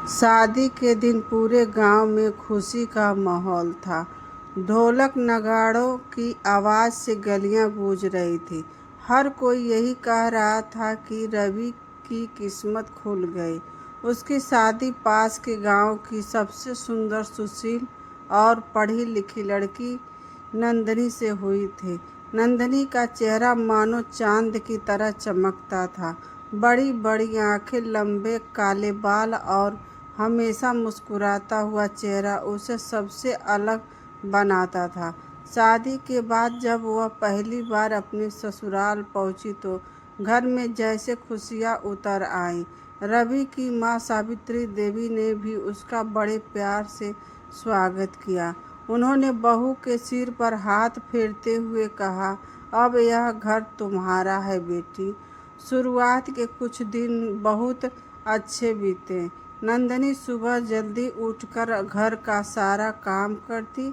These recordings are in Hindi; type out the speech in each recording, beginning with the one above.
शादी के दिन पूरे गांव में खुशी का माहौल था। ढोलक नगाड़ों की आवाज़ से गलियां गूंज रही थी। हर कोई यही कह रहा था कि रवि की किस्मत खुल गई। उसकी शादी पास के गांव की सबसे सुंदर, सुशील और पढ़ी लिखी लड़की नंदनी से हुई थी। नंदनी का चेहरा मानो चांद की तरह चमकता था। बड़ी बड़ी आंखें, लंबे काले बाल और हमेशा मुस्कुराता हुआ चेहरा उसे सबसे अलग बनाता था। शादी के बाद जब वह पहली बार अपने ससुराल पहुंची तो घर में जैसे खुशियां उतर आईं। रवि की मां सावित्री देवी ने भी उसका बड़े प्यार से स्वागत किया। उन्होंने बहू के सिर पर हाथ फेरते हुए कहा, अब यह घर तुम्हारा है बेटी। शुरुआत के कुछ दिन बहुत अच्छे बीते। नंदनी सुबह जल्दी उठकर घर का सारा काम करती,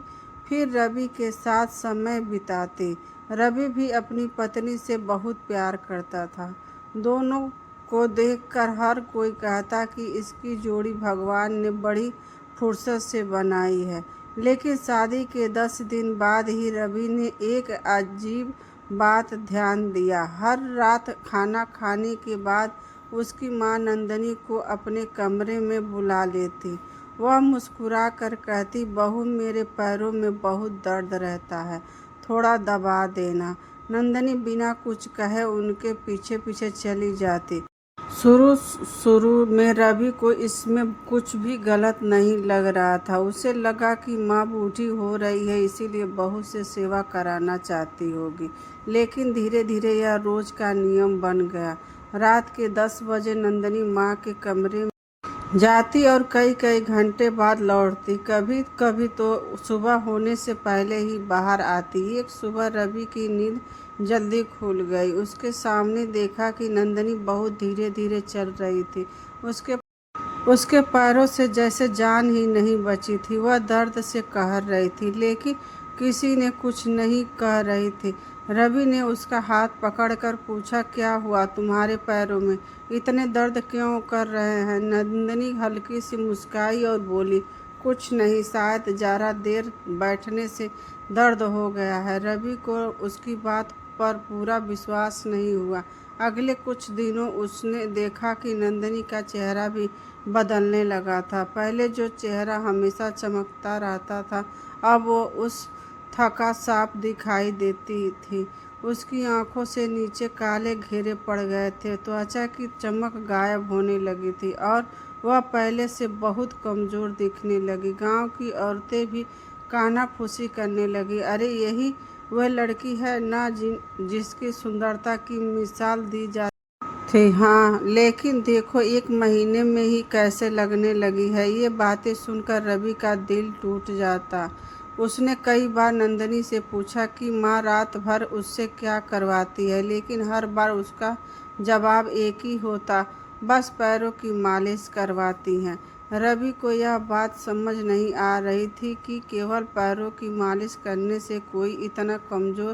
फिर रवि के साथ समय बिताती। रवि भी अपनी पत्नी से बहुत प्यार करता था। दोनों को देखकर हर कोई कहता कि इसकी जोड़ी भगवान ने बड़ी फुर्सत से बनाई है। लेकिन शादी के 10 दिन बाद ही रवि ने एक अजीब बात ध्यान दिया। हर रात खाना खाने के बाद उसकी मां नंदनी को अपने कमरे में बुला लेती। वह मुस्कुराकर कहती, बहू मेरे पैरों में बहुत दर्द रहता है, थोड़ा दबा देना। नंदनी बिना कुछ कहे उनके पीछे पीछे चली जाती। शुरू शुरू में रवि को इसमें कुछ भी गलत नहीं लग रहा था। उसे लगा कि माँ बूढ़ी हो रही है, इसीलिए बहू से सेवा कराना चाहती होगी। लेकिन धीरे धीरे यह रोज का नियम बन गया। रात के 10 बजे नंदनी माँ के कमरे में जाती और कई कई घंटे बाद लौटती। कभी कभी तो सुबह होने से पहले ही बाहर आती। एक सुबह रवि की नींद जल्दी खुल गई। उसके सामने देखा कि नंदनी बहुत धीरे धीरे चल रही थी। उसके पैरों से जैसे जान ही नहीं बची थी। वह दर्द से कहर रही थी, लेकिन किसी ने कुछ नहीं कह रही थी। रवि ने उसका हाथ पकड़कर पूछा, क्या हुआ तुम्हारे पैरों में? इतने दर्द क्यों कर रहे हैं? नंदनी हल्की सी मुस्काई और बोली, कुछ नहीं, शायद ज़रा देर बैठने से दर्द हो गया है। रवि को उसकी बात पर पूरा विश्वास नहीं हुआ। अगले कुछ दिनों उसने देखा कि नंदनी का चेहरा भी बदलने लगा था। पहले जो चेहरा हमेशा चमकता रहता था, अब वो उस थका साफ दिखाई देती थी। उसकी आंखों से नीचे काले घेरे पड़ गए थे, त्वचा की चमक गायब होने लगी थी और वह पहले से बहुत कमज़ोर दिखने लगी। गांव की औरतें भी कानाफूसी करने लगी, अरे यही वह लड़की है ना जिसकी सुंदरता की मिसाल दी जाती थी। हाँ, लेकिन देखो 1 महीने में ही कैसे लगने लगी है। ये बातें सुनकर रवि का दिल टूट जाता। उसने कई बार नंदनी से पूछा कि माँ रात भर उससे क्या करवाती है, लेकिन हर बार उसका जवाब एक ही होता, बस पैरों की मालिश करवाती हैं। रवि को यह बात समझ नहीं आ रही थी कि केवल पैरों की मालिश करने से कोई इतना कमज़ोर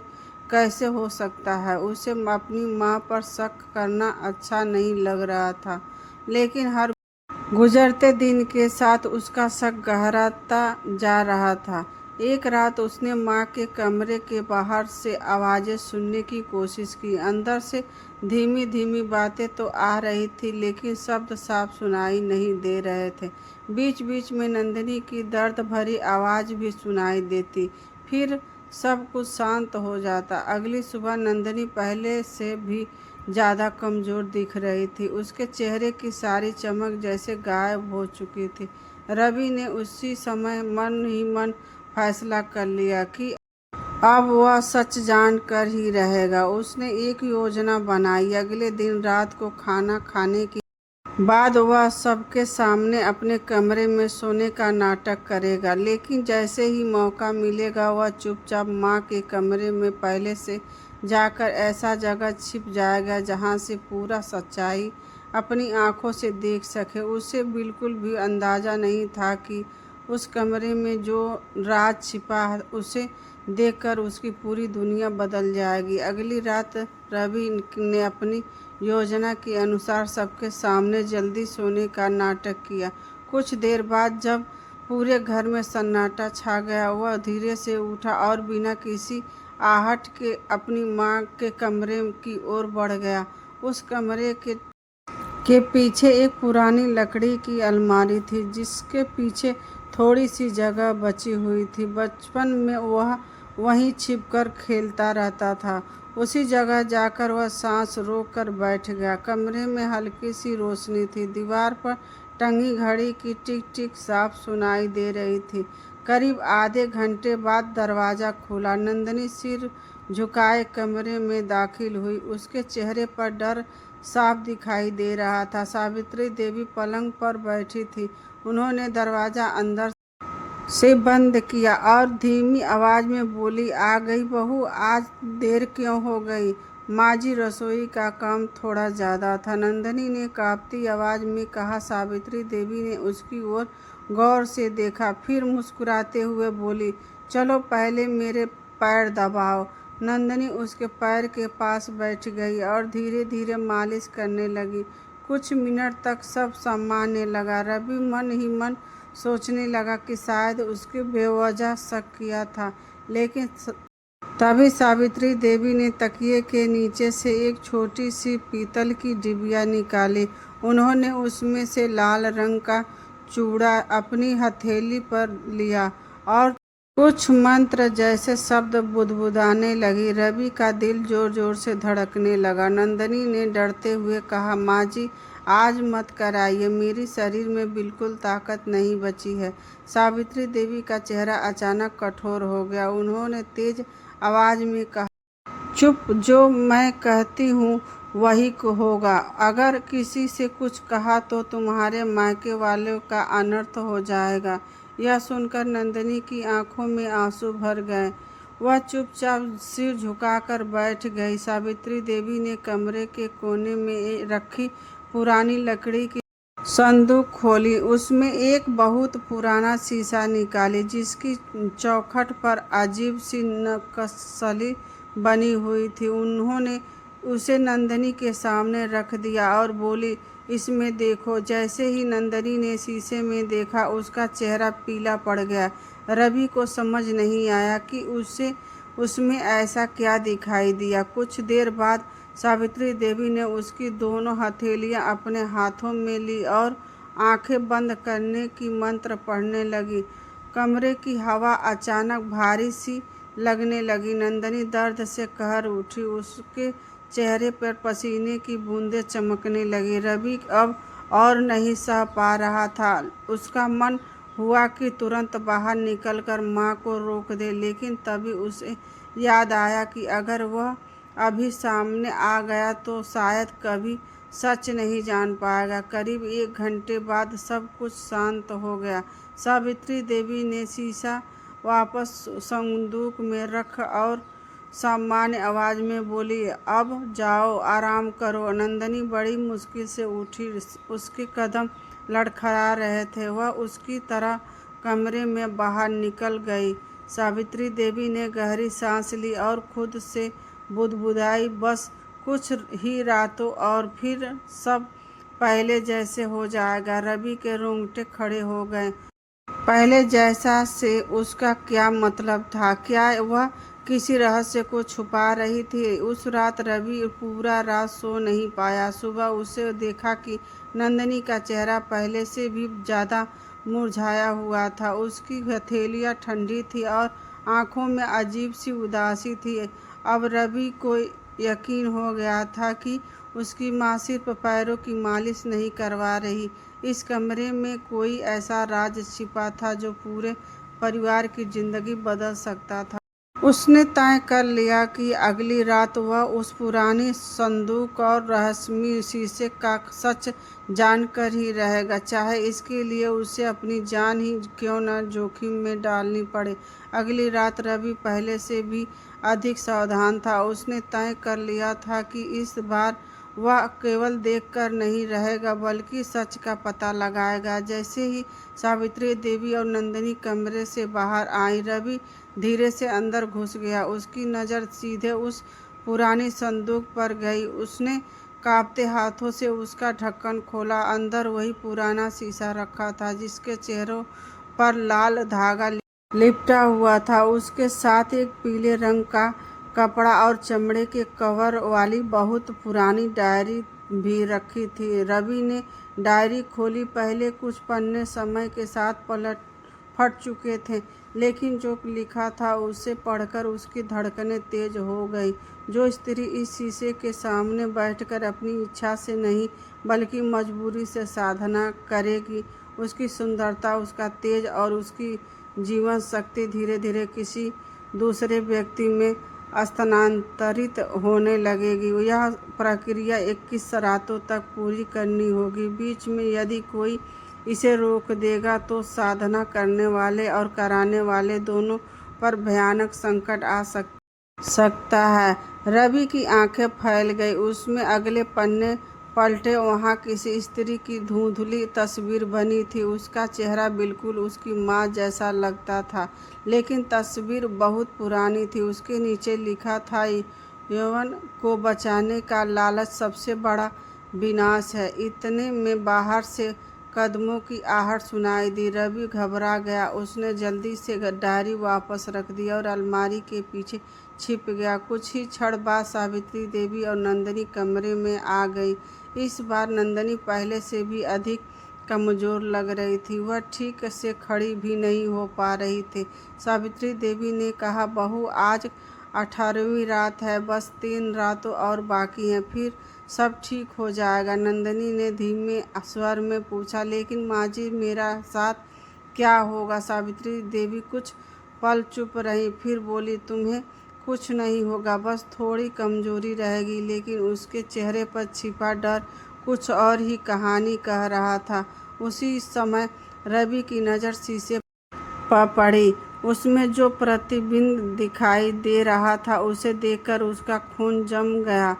कैसे हो सकता है। उसे अपनी माँ पर शक करना अच्छा नहीं लग रहा था, लेकिन हर गुजरते दिन के साथ उसका शक गहराता जा रहा था। एक रात उसने माँ के कमरे के बाहर से आवाज़ें सुनने की कोशिश की। अंदर से धीमी धीमी बातें तो आ रही थी, लेकिन शब्द साफ सुनाई नहीं दे रहे थे। बीच बीच में नंदनी की दर्द भरी आवाज़ भी सुनाई देती, फिर सब कुछ शांत हो जाता। अगली सुबह नंदनी पहले से भी ज़्यादा कमज़ोर दिख रही थी। उसके चेहरे की सारी चमक जैसे गायब हो चुकी थी। रवि ने उसी समय मन ही मन फैसला कर लिया कि अब वह सच जान कर ही रहेगा। उसने एक योजना बनाई। अगले दिन रात को खाना खाने के बाद वह सबके सामने अपने कमरे में सोने का नाटक करेगा, लेकिन जैसे ही मौका मिलेगा वह चुपचाप माँ के कमरे में पहले से जाकर ऐसा जगह छिप जाएगा जहाँ से पूरा सच्चाई अपनी आँखों से देख सके। उसे बिल्कुल भी अंदाज़ा नहीं था कि उस कमरे में जो राज छिपा है उसे देखकर उसकी पूरी दुनिया बदल जाएगी। अगली रात रवि ने अपनी योजना के अनुसार सबके सामने जल्दी सोने का नाटक किया। कुछ देर बाद जब पूरे घर में सन्नाटा छा गया, वह धीरे से उठा और बिना किसी आहट के अपनी माँ के कमरे की ओर बढ़ गया। उस कमरे के पीछे एक पुरानी लकड़ी की अलमारी थी, जिसके पीछे थोड़ी सी जगह बची हुई थी। बचपन में वह वहीं छिपकर खेलता रहता था। उसी जगह जाकर वह सांस रोककर बैठ गया। कमरे में हल्की सी रोशनी थी। दीवार पर टंगी घड़ी की टिक टिक साफ सुनाई दे रही थी। करीब आधे घंटे बाद दरवाज़ा खुला। नंदनी सिर झुकाए कमरे में दाखिल हुई। उसके चेहरे पर डर साफ दिखाई दे रहा था। सावित्री देवी पलंग पर बैठी थी। उन्होंने दरवाज़ा अंदर से बंद किया और धीमी आवाज़ में बोली, आ गई बहू, आज देर क्यों हो गई? माँ जी, रसोई का काम थोड़ा ज़्यादा था, नंदनी ने कांपती आवाज़ में कहा। सावित्री देवी ने उसकी ओर गौर से देखा, फिर मुस्कुराते हुए बोली, चलो पहले मेरे पैर दबाओ। नंदनी उसके पैर के पास बैठ गई और धीरे धीरे मालिश करने लगी। कुछ मिनट तक सब सामान्य लगा। रवि मन ही मन सोचने लगा कि शायद उसके बेवजह शक किया था, लेकिन तभी सावित्री देवी ने तकिए के नीचे से एक छोटी सी पीतल की डिबिया निकाली। उन्होंने उसमें से लाल रंग का चूड़ा अपनी हथेली पर लिया और कुछ मंत्र जैसे शब्द बुदबुदाने लगी। रवि का दिल जोर जोर से धड़कने लगा। नंदनी ने डरते हुए कहा, माँ जी, आज मत कराइए, मेरी शरीर में बिल्कुल ताकत नहीं बची है। सावित्री देवी का चेहरा अचानक कठोर हो गया। उन्होंने तेज आवाज में कहा, चुप, जो मैं कहती हूँ वही होगा। अगर किसी से कुछ कहा तो तुम्हारे मायके वालों का अनर्थ हो जाएगा। यह सुनकर नंदनी की आंखों में आंसू भर गए। वह चुपचाप सिर झुकाकर बैठ गई। सावित्री देवी ने कमरे के कोने में रखी पुरानी लकड़ी की संदूक खोली। उसमें एक बहुत पुराना शीशा निकाली, जिसकी चौखट पर अजीब सी नक्काशी बनी हुई थी। उन्होंने उसे नंदनी के सामने रख दिया और बोली, इसमें देखो। जैसे ही नंदनी ने शीशे में देखा, उसका चेहरा पीला पड़ गया। रवि को समझ नहीं आया कि उसे उसमें ऐसा क्या दिखाई दिया। कुछ देर बाद सावित्री देवी ने उसकी दोनों हथेलियां अपने हाथों में ली और आंखें बंद करने की मंत्र पढ़ने लगी। कमरे की हवा अचानक भारी सी लगने लगी। नंदनी दर्द से कहर उठी। उसके चेहरे पर पसीने की बूंदें चमकने लगी। रवि अब और नहीं सह पा रहा था। उसका मन हुआ कि तुरंत बाहर निकलकर माँ को रोक दे, लेकिन तभी उसे याद आया कि अगर वह अभी सामने आ गया तो शायद कभी सच नहीं जान पाएगा। करीब 1 घंटे बाद सब कुछ शांत हो गया। सावित्री देवी ने शीशा वापस संदूक में रख और सामान्य आवाज में बोली, अब जाओ, आराम करो। नंदनी बड़ी मुश्किल से उठी। उसके कदम लड़खड़ा रहे थे। वह उसकी तरह कमरे में बाहर निकल गई। सावित्री देवी ने गहरी सांस ली और खुद से बुदबुदाई, बस कुछ ही रातों और फिर सब पहले जैसे हो जाएगा। रवि के रोंगटे खड़े हो गए। पहले जैसा से उसका क्या मतलब था? क्या वह किसी रहस्य को छुपा रही थी? उस रात रवि पूरा रात सो नहीं पाया। सुबह उसे देखा कि नंदनी का चेहरा पहले से भी ज़्यादा मुरझाया हुआ था। उसकी हथेलियाँ ठंडी थी और आंखों में अजीब सी उदासी थी। अब रवि को यकीन हो गया था कि उसकी माँ सिर्फ पैरों की मालिश नहीं करवा रही। इस कमरे में कोई ऐसा राज छिपा था जो पूरे परिवार की जिंदगी बदल सकता था। उसने तय कर लिया कि अगली रात वह उस पुरानी संदूक और रहस्यमय शीशे का सच जानकर ही रहेगा, चाहे इसके लिए उसे अपनी जान ही क्यों न जोखिम में डालनी पड़े। अगली रात रवि पहले से भी अधिक सावधान था। उसने तय कर लिया था कि इस बार वह केवल देखकर नहीं रहेगा, बल्कि सच का पता लगाएगा। जैसे ही सावित्री देवी और नंदनी कमरे से बाहर आई, रवि धीरे से अंदर घुस गया। उसकी नज़र सीधे उस पुरानी संदूक पर गई। उसने कांपते हाथों से उसका ढक्कन खोला। अंदर वही पुराना शीशा रखा था जिसके चेहरों पर लाल धागा लिपटा हुआ था। उसके साथ एक पीले रंग का कपड़ा और चमड़े के कवर वाली बहुत पुरानी डायरी भी रखी थी। रवि ने डायरी खोली। पहले कुछ पन्ने समय के साथ फट चुके थे, लेकिन जो लिखा था उसे पढ़कर उसकी धड़कनें तेज हो गई। जो स्त्री इस शीशे के सामने बैठकर अपनी इच्छा से नहीं बल्कि मजबूरी से साधना करेगी, उसकी सुंदरता, उसका तेज और उसकी जीवन शक्ति धीरे धीरे किसी दूसरे व्यक्ति में स्थानांतरित होने लगेगी। यह प्रक्रिया 21 रातों तक पूरी करनी होगी। बीच में यदि कोई इसे रोक देगा तो साधना करने वाले और कराने वाले दोनों पर भयानक संकट आ सकता है। रवि की आंखें फैल गई। उसमें अगले पन्ने पलटे। वहाँ किसी स्त्री की धुंधली तस्वीर बनी थी। उसका चेहरा बिल्कुल उसकी माँ जैसा लगता था, लेकिन तस्वीर बहुत पुरानी थी। उसके नीचे लिखा था, यौवन को बचाने का लालच सबसे बड़ा विनाश है। इतने में बाहर से कदमों की आहट सुनाई दी। रवि घबरा गया। उसने जल्दी से डायरी वापस रख दी और अलमारी के पीछे छिप गया। कुछ ही क्षण बाद सावित्री देवी और नंदिनी कमरे में आ गई। इस बार नंदिनी पहले से भी अधिक कमजोर लग रही थी। वह ठीक से खड़ी भी नहीं हो पा रही थी। सावित्री देवी ने कहा, बहू, आज 18वीं रात है, बस 3 रातों और बाकी हैं, फिर सब ठीक हो जाएगा। नंदिनी ने धीमे स्वर में पूछा, लेकिन माँ जी, मेरा साथ क्या होगा? सावित्री देवी कुछ पल चुप रही, फिर बोली, तुम्हें कुछ नहीं होगा, बस थोड़ी कमजोरी रहेगी। लेकिन उसके चेहरे पर छिपा डर कुछ और ही कहानी कह रहा था। उसी समय रवि की नज़र शीशे पर पड़ी। उसमें जो प्रतिबिंब दिखाई दे रहा था उसे देखकर उसका खून जम गया।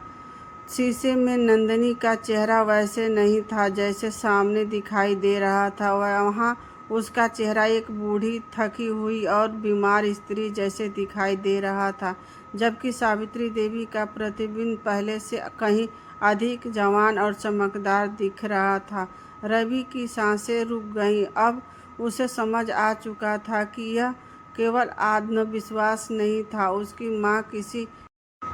शीशे में नंदिनी का चेहरा वैसे नहीं था जैसे सामने दिखाई दे रहा था। वहाँ उसका चेहरा एक बूढ़ी, थकी हुई और बीमार स्त्री जैसे दिखाई दे रहा था, जबकि सावित्री देवी का प्रतिबिंब पहले से कहीं अधिक जवान और चमकदार दिख रहा था। रवि की सांसें रुक गईं। अब उसे समझ आ चुका था कि यह केवल आत्मविश्वास नहीं था। उसकी माँ किसी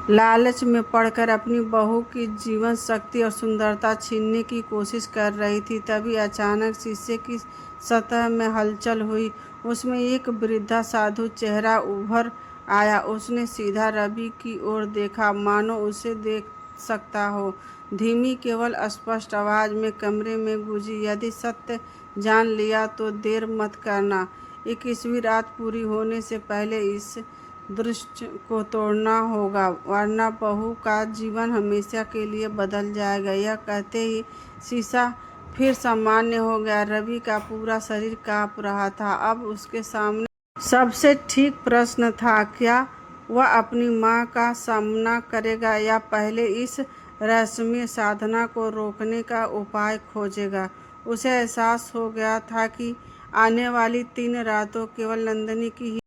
लालच में पड़कर अपनी बहू की जीवन शक्ति और सुंदरता छीनने की कोशिश कर रही थी। तभी अचानक शीशे की सतह में हलचल हुई। उसमें एक वृद्धा साधु चेहरा उभर आया। उसने सीधा रवि की ओर देखा, मानो उसे देख सकता हो। धीमी, केवल स्पष्ट आवाज में कमरे में गूंजी, यदि सत्य जान लिया तो देर मत करना। 21वीं रात पूरी होने से पहले इस दृश्य को तोड़ना होगा, वरना बहू का जीवन हमेशा के लिए बदल जाएगा। यह कहते ही शीशा फिर सामान्य हो गया। रवि का पूरा शरीर कांप रहा था। अब उसके सामने सबसे ठीक प्रश्न था, क्या वह अपनी माँ का सामना करेगा या पहले इस रहस्यमय साधना को रोकने का उपाय खोजेगा? उसे एहसास हो गया था कि आने वाली 3 रातों केवल नंदिनी की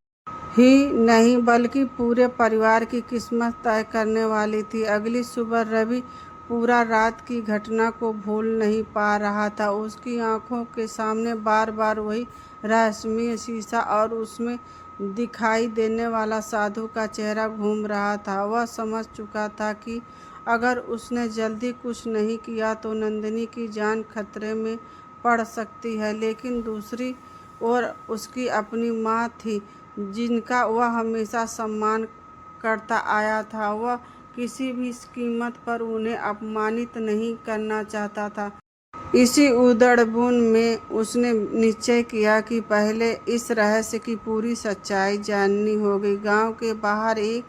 ही नहीं बल्कि पूरे परिवार की किस्मत तय करने वाली थी। अगली सुबह रवि पूरा रात की घटना को भूल नहीं पा रहा था। उसकी आंखों के सामने बार बार वही रहस्यमय शीशा और उसमें दिखाई देने वाला साधु का चेहरा घूम रहा था। वह समझ चुका था कि अगर उसने जल्दी कुछ नहीं किया तो नंदिनी की जान खतरे में पड़ सकती है। लेकिन दूसरी ओर उसकी अपनी माँ थी, जिनका वह हमेशा सम्मान करता आया था। वह किसी भी कीमत पर उन्हें अपमानित नहीं करना चाहता था। इसी उधड़बुन में उसने निश्चय किया कि पहले इस रहस्य की पूरी सच्चाई जाननी होगी। गांव के बाहर एक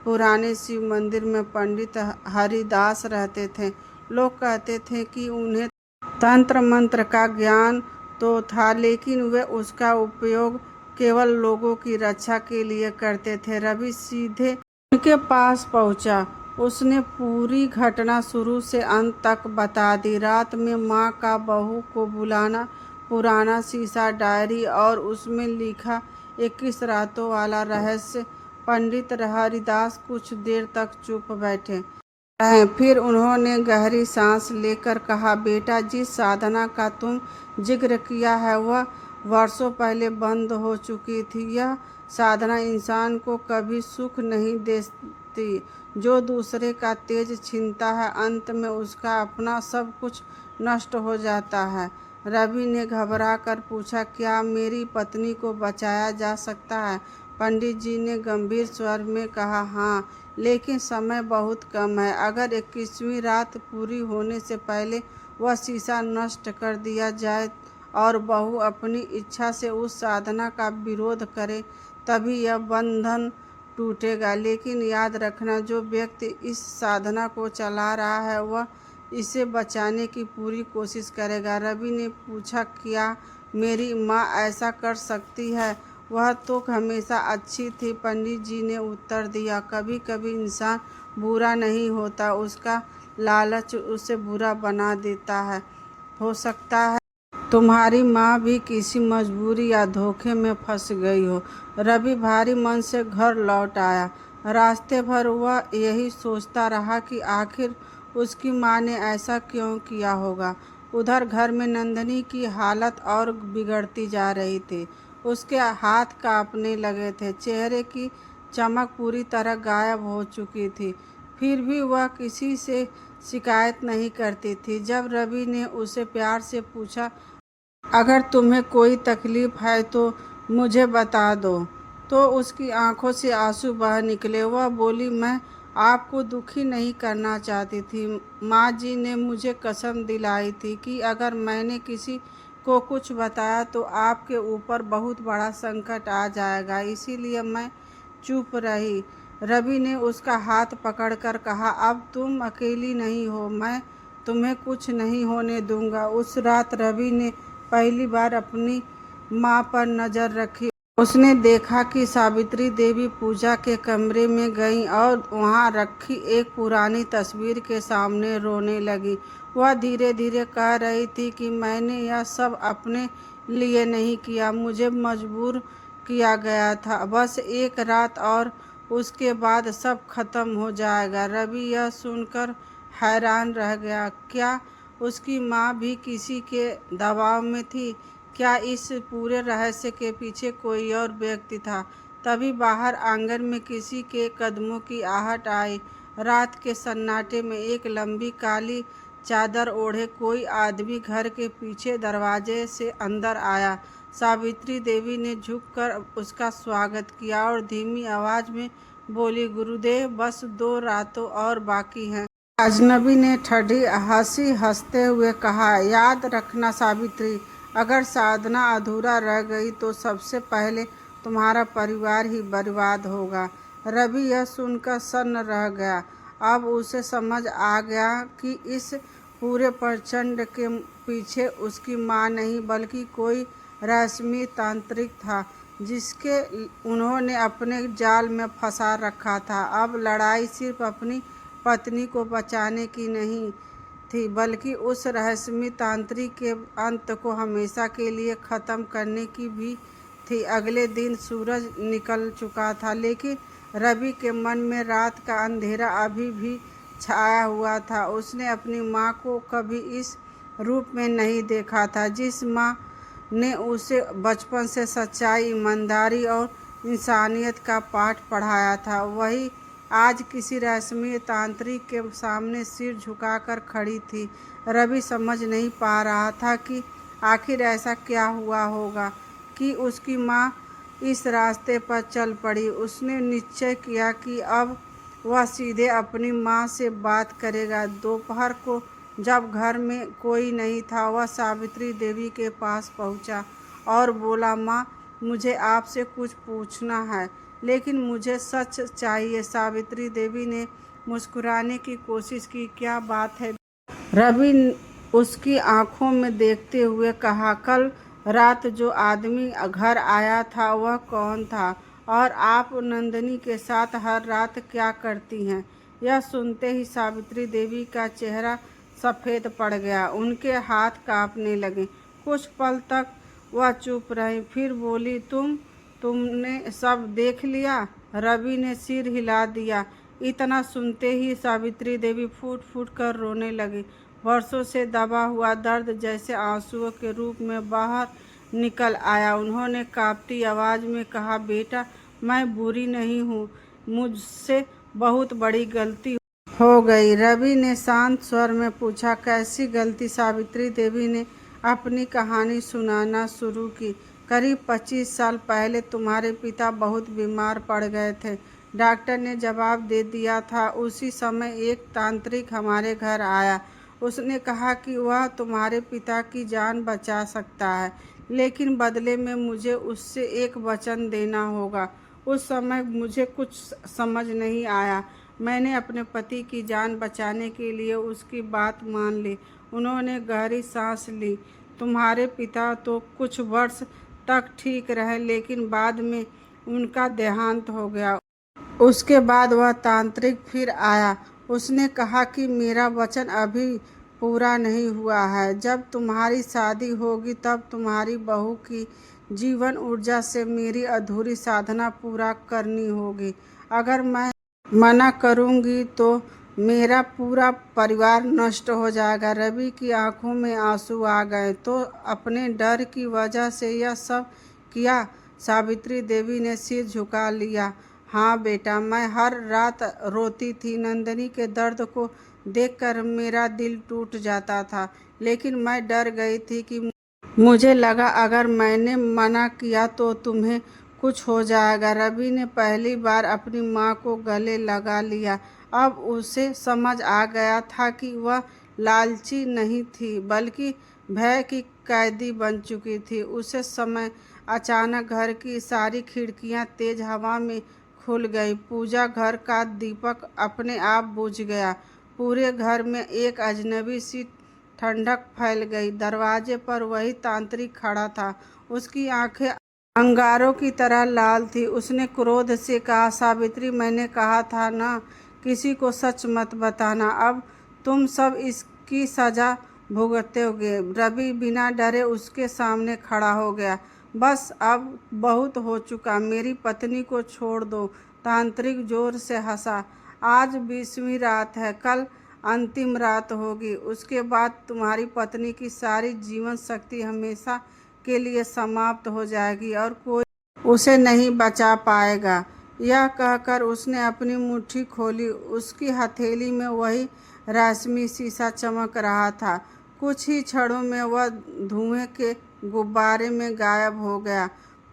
पुराने शिव मंदिर में पंडित हरिदास रहते थे। लोग कहते थे कि उन्हें तंत्र मंत्र का ज्ञान तो था, लेकिन वे उसका उपयोग केवल लोगों की रक्षा के लिए करते थे। रवि सीधे उनके पास पहुंचा। उसने पूरी घटना शुरू से अंत तक बता दी। रात में माँ का बहू को बुलाना, पुराना शीशा, डायरी और उसमें लिखा 21 रातों वाला रहस्य। पंडित हरिदास कुछ देर तक चुप बैठे। रहे। फिर उन्होंने गहरी सांस लेकर कहा, बेटा, जिस साधना का तुम जिक्र किया है वह वर्षों पहले बंद हो चुकी थी। यह साधना इंसान को कभी सुख नहीं देती। जो दूसरे का तेज छीनता है, अंत में उसका अपना सब कुछ नष्ट हो जाता है। रवि ने घबरा कर पूछा, क्या मेरी पत्नी को बचाया जा सकता है? पंडित जी ने गंभीर स्वर में कहा, हाँ, लेकिन समय बहुत कम है। अगर 21वीं रात पूरी होने से पहले वह शीशा नष्ट कर दिया जाए और बहू अपनी इच्छा से उस साधना का विरोध करे, तभी यह बंधन टूटेगा। लेकिन याद रखना, जो व्यक्ति इस साधना को चला रहा है वह इसे बचाने की पूरी कोशिश करेगा। रवि ने पूछा, क्या मेरी माँ ऐसा कर सकती है? वह तो हमेशा अच्छी थी, पंडित जी ने उत्तर दिया। कभी कभी इंसान बुरा नहीं होता, उसका लालच उसे बुरा बना देता है। हो सकता है तुम्हारी माँ भी किसी मजबूरी या धोखे में फंस गई हो। रवि भारी मन से घर लौट आया। रास्ते भर वह यही सोचता रहा कि आखिर उसकी माँ ने ऐसा क्यों किया होगा। उधर घर में नंदिनी की हालत और बिगड़ती जा रही थी। उसके हाथ कांपने लगे थे, चेहरे की चमक पूरी तरह गायब हो चुकी थी। फिर भी वह किसी से शिकायत नहीं करती थी। जब रवि ने उसे प्यार से पूछा, अगर तुम्हें कोई तकलीफ है तो मुझे बता दो, तो उसकी आंखों से आंसू बह निकले। वह बोली, मैं आपको दुखी नहीं करना चाहती थी। माँ जी ने मुझे कसम दिलाई थी कि अगर मैंने किसी को कुछ बताया तो आपके ऊपर बहुत बड़ा संकट आ जाएगा, इसीलिए मैं चुप रही। रवि ने उसका हाथ पकड़कर कहा, अब तुम अकेली नहीं हो, मैं तुम्हें कुछ नहीं होने दूंगा। उस रात रवि ने पहली बार अपनी माँ पर नजर रखी। उसने देखा कि सावित्री देवी पूजा के कमरे में गईं और वहां रखी एक पुरानी तस्वीर के सामने रोने लगी। वह धीरे धीरे कह रही थी कि मैंने यह सब अपने लिए नहीं किया, मुझे मजबूर किया गया था। बस एक रात और उसके बाद सब खत्म हो जाएगा। रवि यह सुनकर हैरान रह गया। क्या उसकी माँ भी किसी के दबाव में थी? क्या इस पूरे रहस्य के पीछे कोई और व्यक्ति था? तभी बाहर आंगन में किसी के कदमों की आहट आई। रात के सन्नाटे में एक लंबी काली चादर ओढ़े कोई आदमी घर के पीछे दरवाजे से अंदर आया। सावित्री देवी ने झुककर उसका स्वागत किया और धीमी आवाज में बोली, गुरुदेव, बस 2 रातों और बाकी हैं। अजनबी ने ठंडी हंसी हंसते हुए कहा, याद रखना सावित्री, अगर साधना अधूरा रह गई तो सबसे पहले तुम्हारा परिवार ही बर्बाद होगा। रवि यह सुनकर सन्न रह गया। अब उसे समझ आ गया कि इस पूरे प्रचंड के पीछे उसकी माँ नहीं बल्कि कोई रहस्यमय तांत्रिक था, जिसके उन्होंने अपने जाल में फंसा रखा था। अब लड़ाई सिर्फ अपनी पत्नी को बचाने की नहीं थी, बल्कि उस रहस्यमय तांत्रिक के अंत को हमेशा के लिए ख़त्म करने की भी थी। अगले दिन सूरज निकल चुका था, लेकिन रवि के मन में रात का अंधेरा अभी भी छाया हुआ था। उसने अपनी माँ को कभी इस रूप में नहीं देखा था, जिस माँ ने उसे बचपन से सच्चाई, ईमानदारी और इंसानियत का पाठ पढ़ाया था। वही आज किसी रहस्यमय तांत्रिक के सामने सिर झुकाकर खड़ी थी। रवि समझ नहीं पा रहा था कि आखिर ऐसा क्या हुआ होगा कि उसकी माँ इस रास्ते पर चल पड़ी। उसने निश्चय किया कि अब वह सीधे अपनी माँ से बात करेगा। दोपहर को जब घर में कोई नहीं था, वह सावित्री देवी के पास पहुँचा और बोला, माँ, मुझे आपसे कुछ पूछना है, लेकिन मुझे सच चाहिए। सावित्री देवी ने मुस्कुराने की कोशिश की, क्या बात है? रवि उसकी आंखों में देखते हुए कहा, कल रात जो आदमी घर आया था वह कौन था, और आप नंदिनी के साथ हर रात क्या करती हैं? यह सुनते ही सावित्री देवी का चेहरा सफ़ेद पड़ गया। उनके हाथ कांपने लगे। कुछ पल तक वह चुप रही, फिर बोली, तुमने सब देख लिया? रवि ने सिर हिला दिया। इतना सुनते ही सावित्री देवी फूट फूट कर रोने लगी। वर्षों से दबा हुआ दर्द जैसे आंसुओं के रूप में बाहर निकल आया। उन्होंने कांपती आवाज़ में कहा, बेटा, मैं बुरी नहीं हूँ, मुझसे बहुत बड़ी गलती हो गई। रवि ने शांत स्वर में पूछा, कैसी गलती? सावित्री देवी ने अपनी कहानी सुनाना शुरू की। करीब 25 साल पहले तुम्हारे पिता बहुत बीमार पड़ गए थे। डॉक्टर ने जवाब दे दिया था। उसी समय एक तांत्रिक हमारे घर आया। उसने कहा कि वह तुम्हारे पिता की जान बचा सकता है, लेकिन बदले में मुझे उससे एक वचन देना होगा। उस समय मुझे कुछ समझ नहीं आया। मैंने अपने पति की जान बचाने के लिए उसकी बात मान ली। उन्होंने गहरी सांस ली। तुम्हारे पिता तो कुछ वर्ष तक ठीक रहे, लेकिन बाद में उनका देहांत हो गया। उसके बाद वह तांत्रिक फिर आया। उसने कहा कि मेरा वचन अभी पूरा नहीं हुआ है। जब तुम्हारी शादी होगी तब तुम्हारी बहू की जीवन ऊर्जा से मेरी अधूरी साधना पूरा करनी होगी। अगर मैं मना करूंगी तो मेरा पूरा परिवार नष्ट हो जाएगा। रवि की आंखों में आंसू आ गए। तो अपने डर की वजह से यह सब किया? सावित्री देवी ने सिर झुका लिया। हाँ बेटा, मैं हर रात रोती थी। नंदिनी के दर्द को देखकर मेरा दिल टूट जाता था, लेकिन मैं डर गई थी कि मुझे लगा अगर मैंने मना किया तो तुम्हें कुछ हो जाएगा। रवि ने पहली बार अपनी माँ को गले लगा लिया। अब उसे समझ आ गया था कि वह लालची नहीं थी, बल्कि भय की कैदी बन चुकी थी। उसे समय अचानक घर की सारी खिड़कियां तेज हवा में खुल गई। पूजा घर का दीपक अपने आप बुझ गया। पूरे घर में एक अजनबी सी ठंडक फैल गई। दरवाजे पर वही तांत्रिक खड़ा था। उसकी आंखें अंगारों की तरह लाल थी। उसने क्रोध से कहा, सावित्री, मैंने कहा था ना, किसी को सच मत बताना। अब तुम सब इसकी सजा भुगतोगे। रवि बिना डरे उसके सामने खड़ा हो गया। बस, अब बहुत हो चुका। मेरी पत्नी को छोड़ दो। तांत्रिक जोर से हंसा। आज 20वीं रात है, कल अंतिम रात होगी। उसके बाद तुम्हारी पत्नी की सारी जीवन शक्ति हमेशा के लिए समाप्त हो जाएगी और कोई उसे नहीं बचा पाएगा। यह कहकर उसने अपनी मुट्ठी खोली। उसकी हथेली में वही रेशमी शीशा चमक रहा था। कुछ ही क्षणों में वह धुएं के गुब्बारे में गायब हो गया।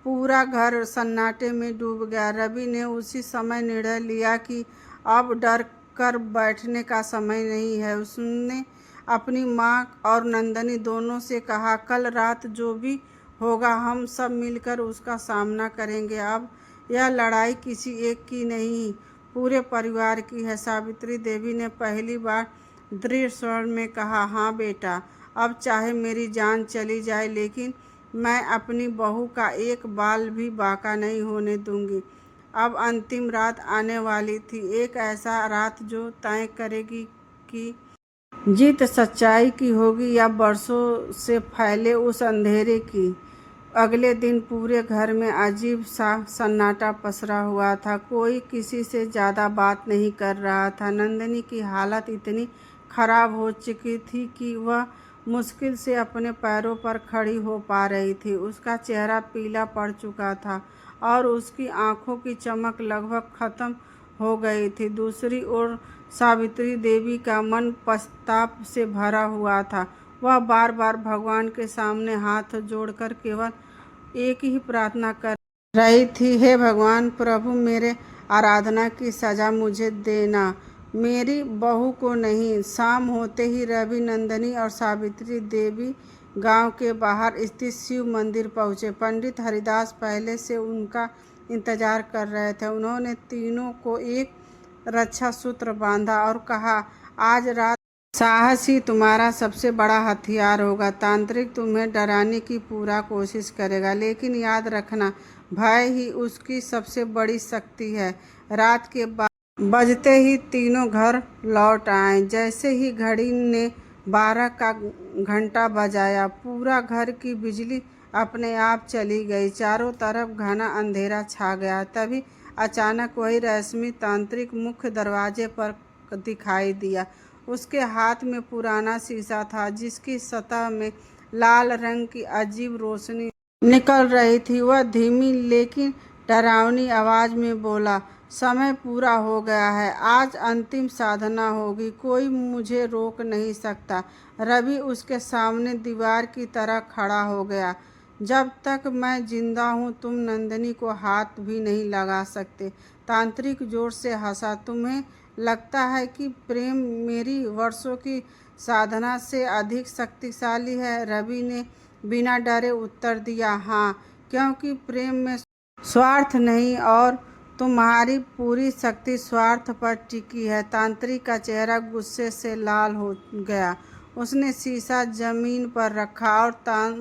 पूरा घर सन्नाटे में डूब गया। रवि ने उसी समय निर्णय लिया कि अब डर कर बैठने का समय नहीं है। उसने अपनी माँ और नंदिनी दोनों से कहा, कल रात जो भी होगा हम सब मिलकर उसका सामना करेंगे। अब यह लड़ाई किसी एक की नहीं, पूरे परिवार की है। सावित्री देवी ने पहली बार दृढ़ स्वर में कहा, हाँ बेटा, अब चाहे मेरी जान चली जाए, लेकिन मैं अपनी बहू का एक बाल भी बाका नहीं होने दूंगी। अब अंतिम रात आने वाली थी, एक ऐसा रात जो तय करेगी कि जीत सच्चाई की होगी या बरसों से फैले उस अंधेरे की। अगले दिन पूरे घर में अजीब सा सन्नाटा पसरा हुआ था। कोई किसी से ज़्यादा बात नहीं कर रहा था। नंदिनी की हालत इतनी खराब हो चुकी थी कि वह मुश्किल से अपने पैरों पर खड़ी हो पा रही थी। उसका चेहरा पीला पड़ चुका था और उसकी आंखों की चमक लगभग खत्म हो गई थी। दूसरी ओर सावित्री देवी का मन पश्चाताप से भरा हुआ था। वह बार बार भगवान के सामने हाथ जोड़कर केवल एक ही प्रार्थना कर रही थी, हे भगवान, प्रभु, मेरे आराधना की सजा मुझे देना, मेरी बहू को नहीं। शाम होते ही रवि, नंदिनी और सावित्री देवी गांव के बाहर स्थित शिव मंदिर पहुंचे। पंडित हरिदास पहले से उनका इंतजार कर रहे थे। उन्होंने तीनों को एक रक्षा सूत्र बांधा और कहा, आज रात साहस ही तुम्हारा सबसे बड़ा हथियार होगा। तांत्रिक तुम्हें डराने की पूरा कोशिश करेगा, लेकिन याद रखना, भय ही उसकी सबसे बड़ी शक्ति है। रात के बजते ही तीनों घर लौट आए। जैसे ही घड़ी ने 12 का घंटा बजाया, पूरा घर की बिजली अपने आप चली गई। चारों तरफ घना अंधेरा छा गया। तभी अचानक वही रश्मि तांत्रिक मुख्य दरवाजे पर दिखाई दिया। उसके हाथ में पुराना शीशा था जिसकी सतह में लाल रंग की अजीब रोशनी निकल रही थी। वह धीमी लेकिन डरावनी आवाज में बोला, समय पूरा हो गया है, आज अंतिम साधना होगी, कोई मुझे रोक नहीं सकता। रवि उसके सामने दीवार की तरह खड़ा हो गया। जब तक मैं जिंदा हूँ तुम नंदिनी को हाथ भी नहीं लगा सकते। तांत्रिक जोर से हंसा। तुम्हें लगता है कि प्रेम मेरी वर्षों की साधना से अधिक शक्तिशाली है? रवि ने बिना डरे उत्तर दिया, हाँ, क्योंकि प्रेम में स्वार्थ नहीं और तुम्हारी पूरी शक्ति स्वार्थ पर टिकी है। तांत्रिक का चेहरा गुस्से से लाल हो गया। उसने शीशा जमीन पर रखा और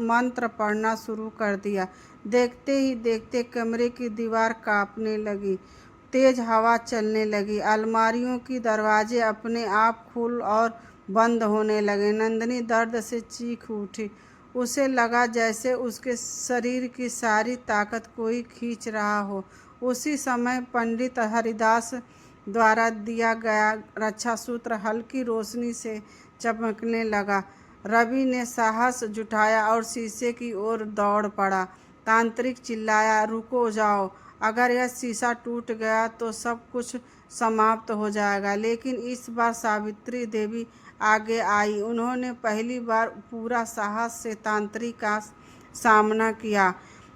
मंत्र पढ़ना शुरू कर दिया। देखते ही देखते कमरे की दीवार कांपने लगी, तेज हवा चलने लगी, अलमारियों की दरवाजे अपने आप खुल और बंद होने लगे। नंदिनी दर्द से चीख उठी। उसे लगा जैसे उसके शरीर की सारी ताकत कोई खींच रहा हो। उसी समय पंडित हरिदास द्वारा दिया गया रक्षा सूत्र हल्की रोशनी से चमकने लगा। रवि ने साहस जुटाया और शीशे की ओर दौड़ पड़ा। तांत्रिक चिल्लाया, रुको जाओ, अगर यह शीशा टूट गया तो सब कुछ समाप्त हो जाएगा। लेकिन इस बार सावित्री देवी आगे आई। उन्होंने पहली बार पूरा साहस से तांत्रिक का सामना किया।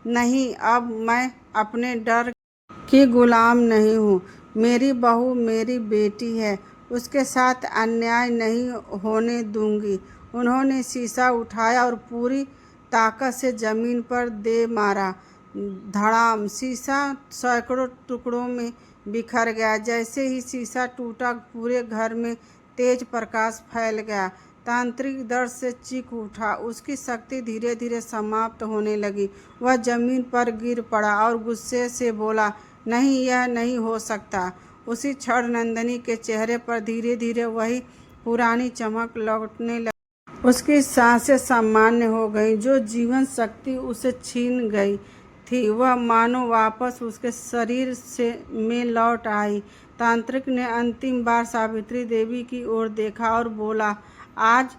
नहीं, अब मैं अपने डर की गुलाम नहीं हूँ। मेरी बहू मेरी बेटी है, उसके साथ अन्याय नहीं होने दूंगी। उन्होंने शीशा उठाया और पूरी ताकत से जमीन पर दे मारा। धड़ाम! शीशा सैकड़ों टुकड़ों में बिखर गया। जैसे ही शीशा टूटा पूरे घर में तेज प्रकाश फैल गया। तांत्रिक दर्द से चीख उठा। उसकी शक्ति धीरे धीरे समाप्त होने लगी। वह जमीन पर गिर पड़ा और गुस्से से बोला, नहीं, यह नहीं हो सकता। उसी क्षण नंदिनी के चेहरे पर धीरे धीरे वही पुरानी चमक लौटने लगी। उसकी सांसें सामान्य हो गईं। जो जीवन शक्ति उसे छीन गई थी वह मानो वापस उसके शरीर में लौट आई। तांत्रिक ने अंतिम बार सावित्री देवी की ओर देखा और बोला, आज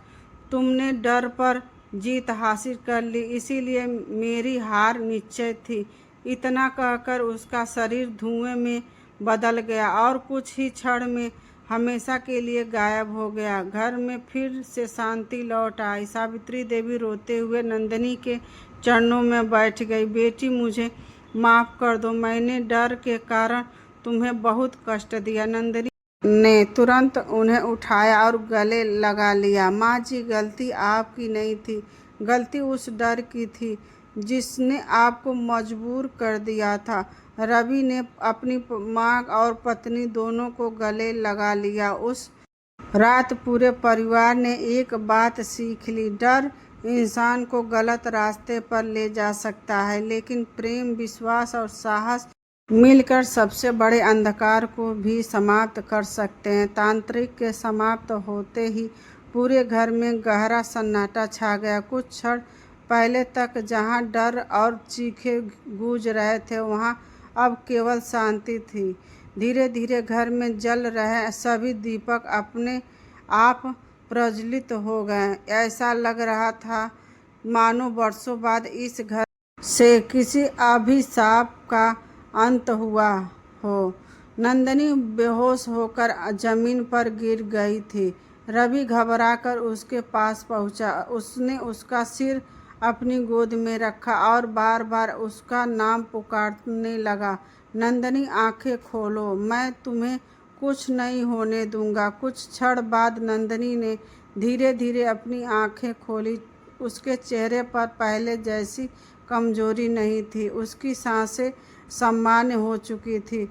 तुमने डर पर जीत हासिल कर ली, इसीलिए मेरी हार निश्चित थी। इतना कहकर उसका शरीर धुएं में बदल गया और कुछ ही क्षण में हमेशा के लिए गायब हो गया। घर में फिर से शांति लौट आई। सावित्री देवी रोते हुए नंदिनी के चरणों में बैठ गई। बेटी, मुझे माफ़ कर दो, मैंने डर के कारण तुम्हें बहुत कष्ट दिया। नंदिनी ने तुरंत उन्हें उठाया और गले लगा लिया। माँ जी, गलती आपकी नहीं थी, गलती उस डर की थी जिसने आपको मजबूर कर दिया था। रवि ने अपनी माँ और पत्नी दोनों को गले लगा लिया। उस रात पूरे परिवार ने एक बात सीख ली, डर इंसान को गलत रास्ते पर ले जा सकता है, लेकिन प्रेम, विश्वास और साहस मिलकर सबसे बड़े अंधकार को भी समाप्त कर सकते हैं। तांत्रिक के समाप्त होते ही पूरे घर में गहरा सन्नाटा छा गया। कुछ क्षण पहले तक जहां डर और चीखें गूंज रहे थे वहां अब केवल शांति थी। धीरे धीरे घर में जल रहे सभी दीपक अपने आप प्रज्वलित हो गए। ऐसा लग रहा था मानो वर्षों बाद इस घर से किसी अभिशाप का अंत हुआ हो। नंदिनी बेहोश होकर जमीन पर गिर गई थी। रवि घबराकर उसके पास पहुंचा। उसने उसका सिर अपनी गोद में रखा और बार बार उसका नाम पुकारने लगा, नंदिनी, आंखें खोलो, मैं तुम्हें कुछ नहीं होने दूंगा। कुछ क्षण बाद नंदिनी ने धीरे धीरे अपनी आंखें खोली। उसके चेहरे पर पहले जैसी कमजोरी नहीं थी, उसकी सांसें सामान्य हो चुकी थी।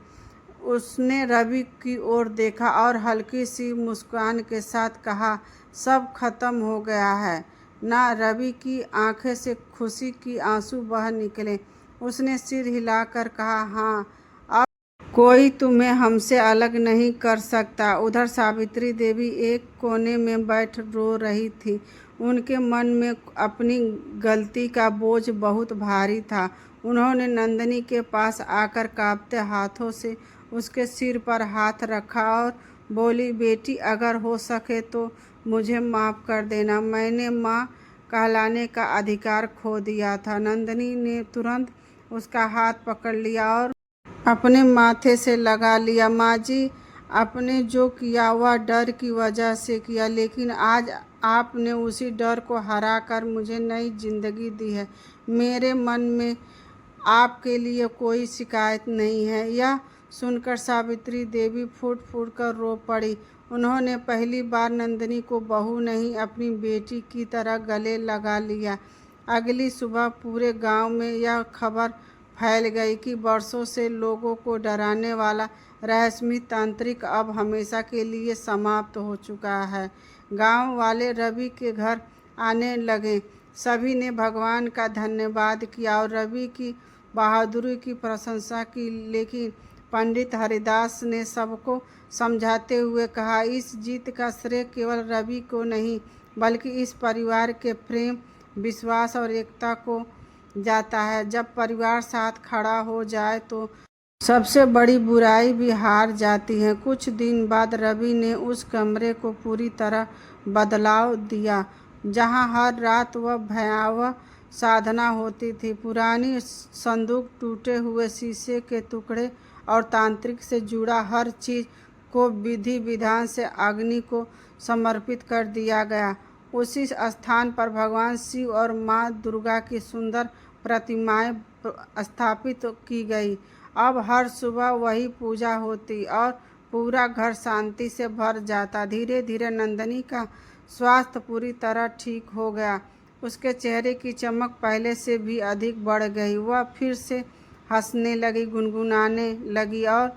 उसने रवि की ओर देखा और हल्की सी मुस्कान के साथ कहा, सब खत्म हो गया है ना? रवि की आंखें से खुशी की आंसू बह निकले। उसने सिर हिलाकर कहा, हाँ, अब कोई तुम्हें हमसे अलग नहीं कर सकता। उधर सावित्री देवी एक कोने में बैठ रो रही थी। उनके मन में अपनी गलती का बोझ बहुत भारी था। उन्होंने नंदिनी के पास आकर कांपते हाथों से उसके सिर पर हाथ रखा और बोली, बेटी, अगर हो सके तो मुझे माफ़ कर देना। मैंने माँ कहलाने का अधिकार खो दिया था। नंदिनी ने तुरंत उसका हाथ पकड़ लिया और अपने माथे से लगा लिया। माँ जी, आपने जो किया वह डर की वजह से किया, लेकिन आज आपने उसी डर को हरा कर मुझे नई जिंदगी दी है। मेरे मन में आपके लिए कोई शिकायत नहीं है। यह सुनकर सावित्री देवी फूट फूट कर रो पड़ी। उन्होंने पहली बार नंदिनी को बहू नहीं, अपनी बेटी की तरह गले लगा लिया। अगली सुबह पूरे गांव में यह खबर फैल गई कि वर्षों से लोगों को डराने वाला रहस्यमय तांत्रिक अब हमेशा के लिए समाप्त हो चुका है। गांव वाले रवि के घर आने लगे। सभी ने भगवान का धन्यवाद किया और रवि की बहादुरी की प्रशंसा की, लेकिन पंडित हरिदास ने सबको समझाते हुए कहा, इस जीत का श्रेय केवल रवि को नहीं, बल्कि इस परिवार के प्रेम, विश्वास और एकता को जाता है। जब परिवार साथ खड़ा हो जाए तो सबसे बड़ी बुराई भी हार जाती है। कुछ दिन बाद रवि ने उस कमरे को पूरी तरह बदलाव दिया जहां हर रात वह भयावह साधना होती थी। पुरानी संदूक, टूटे हुए शीशे के टुकड़े और तांत्रिक से जुड़ा हर चीज को विधि विधान से अग्नि को समर्पित कर दिया गया। उसी स्थान पर भगवान शिव और माँ दुर्गा की सुंदर प्रतिमाएं स्थापित की गई। अब हर सुबह वही पूजा होती और पूरा घर शांति से भर जाता। धीरे धीरे नंदिनी का स्वास्थ्य पूरी तरह ठीक हो गया। उसके चेहरे की चमक पहले से भी अधिक बढ़ गई। वह फिर से हंसने लगी, गुनगुनाने लगी और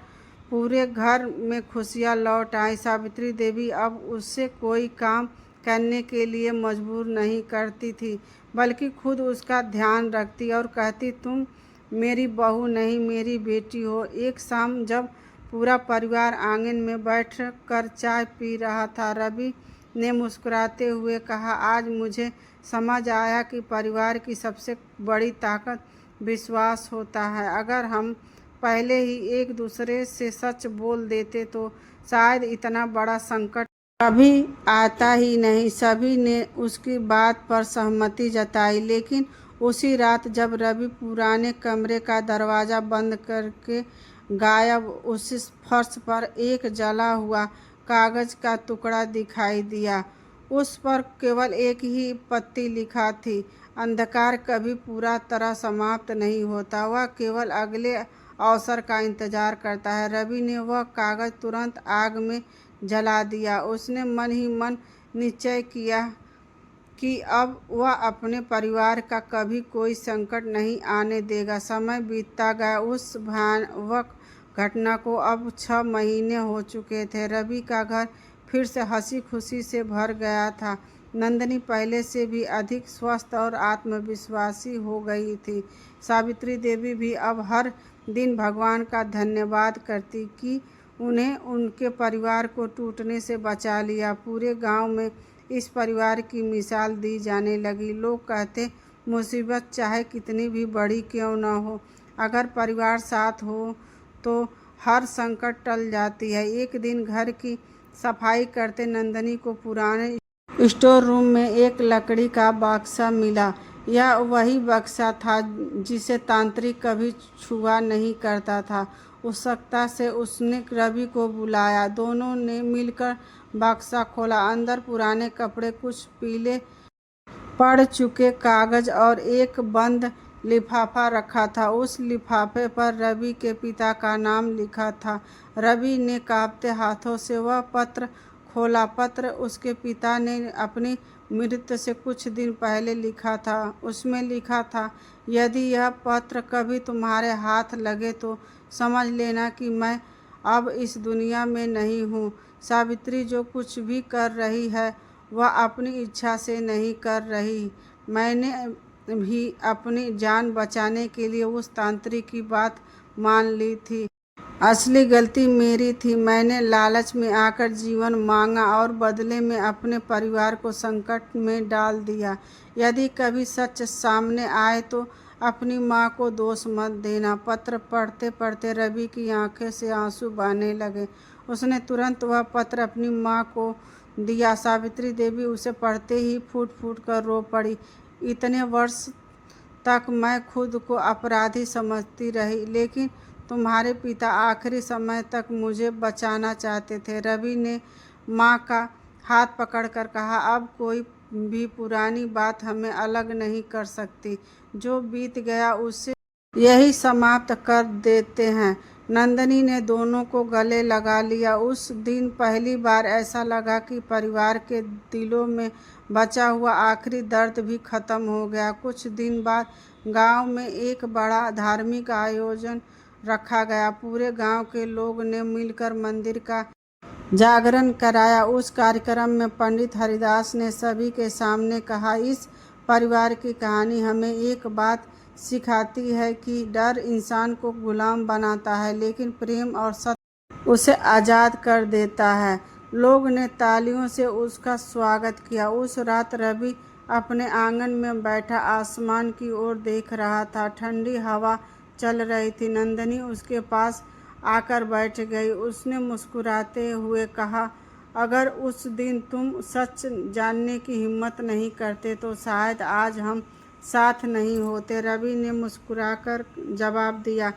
पूरे घर में खुशियाँ लौट आई। सावित्री देवी अब उससे कोई काम करने के लिए मजबूर नहीं करती थी, बल्कि खुद उसका ध्यान रखती और कहती, तुम मेरी बहू नहीं, मेरी बेटी हो। एक शाम जब पूरा परिवार आंगन में बैठ कर चाय पी रहा था, रवि ने मुस्कुराते हुए कहा, आज मुझे समझ आया कि परिवार की सबसे बड़ी ताकत विश्वास होता है। अगर हम पहले ही एक दूसरे से सच बोल देते तो शायद इतना बड़ा संकट कभी आता ही नहीं। सभी ने उसकी बात पर सहमति जताई, लेकिन उसी रात जब रवि पुराने कमरे का दरवाज़ा बंद करके गायब, उस फर्श पर एक जला हुआ कागज का टुकड़ा दिखाई दिया। उस पर केवल एक ही पत्ती लिखा थी, अंधकार कभी पूरा तरह समाप्त नहीं होता, वह केवल अगले अवसर का इंतजार करता है। रवि ने वह कागज तुरंत आग में जला दिया। उसने मन ही मन निश्चय किया कि अब वह अपने परिवार का कभी कोई संकट नहीं आने देगा। समय बीतता गया। उस भयावह घटना को अब 6 महीने हो चुके थे। रवि का घर फिर से हंसी खुशी से भर गया था। नंदिनी पहले से भी अधिक स्वस्थ और आत्मविश्वासी हो गई थी। सावित्री देवी भी अब हर दिन भगवान का धन्यवाद करती कि उन्हें उनके परिवार को टूटने से बचा लिया। पूरे गांव में इस परिवार की मिसाल दी जाने लगी। लोग कहते, मुसीबत चाहे कितनी भी बड़ी क्यों न हो, अगर परिवार साथ हो तो हर संकट टल जाती है। एक दिन घर की सफाई करते नंदिनी को पुराने स्टोर रूम में एक लकड़ी का बक्सा मिला। यह वही बक्सा था जिसे तांत्रिक कभी छुआ नहीं करता था। उत्सुकता से उसने रवि को बुलाया। दोनों ने मिलकर बक्सा खोला। अंदर पुराने कपड़े, कुछ पीले पड़ चुके कागज और एक बंद लिफाफा रखा था। उस लिफाफे पर रवि के पिता का नाम लिखा था। रवि ने कांपते हाथों से वह पत्र खोला। पत्र उसके पिता ने अपनी मृत्यु से कुछ दिन पहले लिखा था। उसमें लिखा था, यदि यह पत्र कभी तुम्हारे हाथ लगे तो समझ लेना कि मैं अब इस दुनिया में नहीं हूँ। सावित्री जो कुछ भी कर रही है वह अपनी इच्छा से नहीं कर रही। मैंने भी अपनी जान बचाने के लिए उस तांत्रिक की बात मान ली थी। असली गलती मेरी थी। मैंने लालच में आकर जीवन मांगा और बदले में अपने परिवार को संकट में डाल दिया। यदि कभी सच सामने आए तो अपनी माँ को दोष मत देना। पत्र पढ़ते पढ़ते रवि की आंखें से आंसू बहने लगे। उसने तुरंत वह पत्र अपनी माँ को दिया। सावित्री देवी उसे पढ़ते ही फूट फूट कर रो पड़ी। इतने वर्ष तक मैं खुद को अपराधी समझती रही, लेकिन तुम्हारे पिता आखिरी समय तक मुझे बचाना चाहते थे। रवि ने माँ का हाथ पकड़कर कहा, अब कोई भी पुरानी बात हमें अलग नहीं कर सकती। जो बीत गया उसे यही समाप्त कर देते हैं। नंदनी ने दोनों को गले लगा लिया। उस दिन पहली बार ऐसा लगा कि परिवार के दिलों में बचा हुआ आखिरी दर्द भी खत्म हो गया। कुछ दिन बाद गांव में एक बड़ा धार्मिक आयोजन रखा गया। पूरे गांव के लोग ने मिलकर मंदिर का जागरण कराया। उस कार्यक्रम में पंडित हरिदास ने सभी के सामने कहा, इस परिवार की कहानी हमें एक बात सिखाती है कि डर इंसान को गुलाम बनाता है, लेकिन प्रेम और सत्य उसे आज़ाद कर देता है। लोग ने तालियों से उसका स्वागत किया। उस रात रवि अपने आंगन में बैठा आसमान की ओर देख रहा था। ठंडी हवा चल रही थी। नंदनी उसके पास आकर बैठ गई। उसने मुस्कुराते हुए कहा, अगर उस दिन तुम सच जानने की हिम्मत नहीं करते तो शायद आज हम साथ नहीं होते। रवि ने मुस्कुराकर जवाब दिया,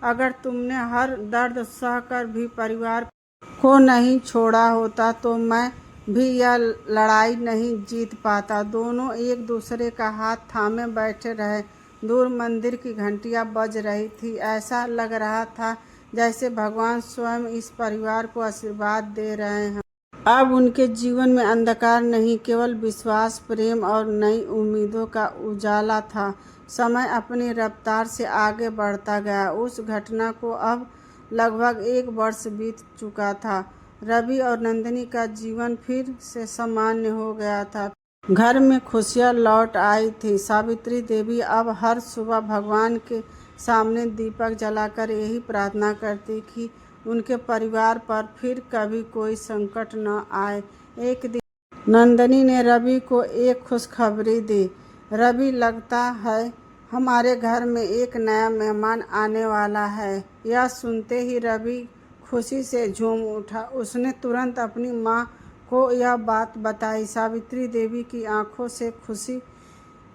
अगर तुमने हर दर्द सहकर भी परिवार को नहीं छोड़ा होता तो मैं भी यह लड़ाई नहीं जीत पाता। दोनों एक दूसरे का हाथ थामे बैठे रहे। दूर मंदिर की घंटियां बज रही थी। ऐसा लग रहा था जैसे भगवान स्वयं इस परिवार को आशीर्वाद दे रहे हैं। अब उनके जीवन में अंधकार नहीं, केवल विश्वास, प्रेम और नई उम्मीदों का उजाला था। समय अपनी रफ्तार से आगे बढ़ता गया। उस घटना को अब लगभग 1 वर्ष बीत चुका था। रवि और नंदनी का जीवन फिर से सामान्य हो गया था। घर में खुशियाँ लौट आई थी। सावित्री देवी अब हर सुबह भगवान के सामने दीपक जलाकर यही प्रार्थना करती कि उनके परिवार पर फिर कभी कोई संकट न आए। एक दिन नंदनी ने रवि को एक खुशखबरी दी, रवि, लगता है हमारे घर में एक नया मेहमान आने वाला है। यह सुनते ही रवि खुशी से झूम उठा। उसने तुरंत अपनी माँ को यह बात बताई। सावित्री देवी की आंखों से खुशी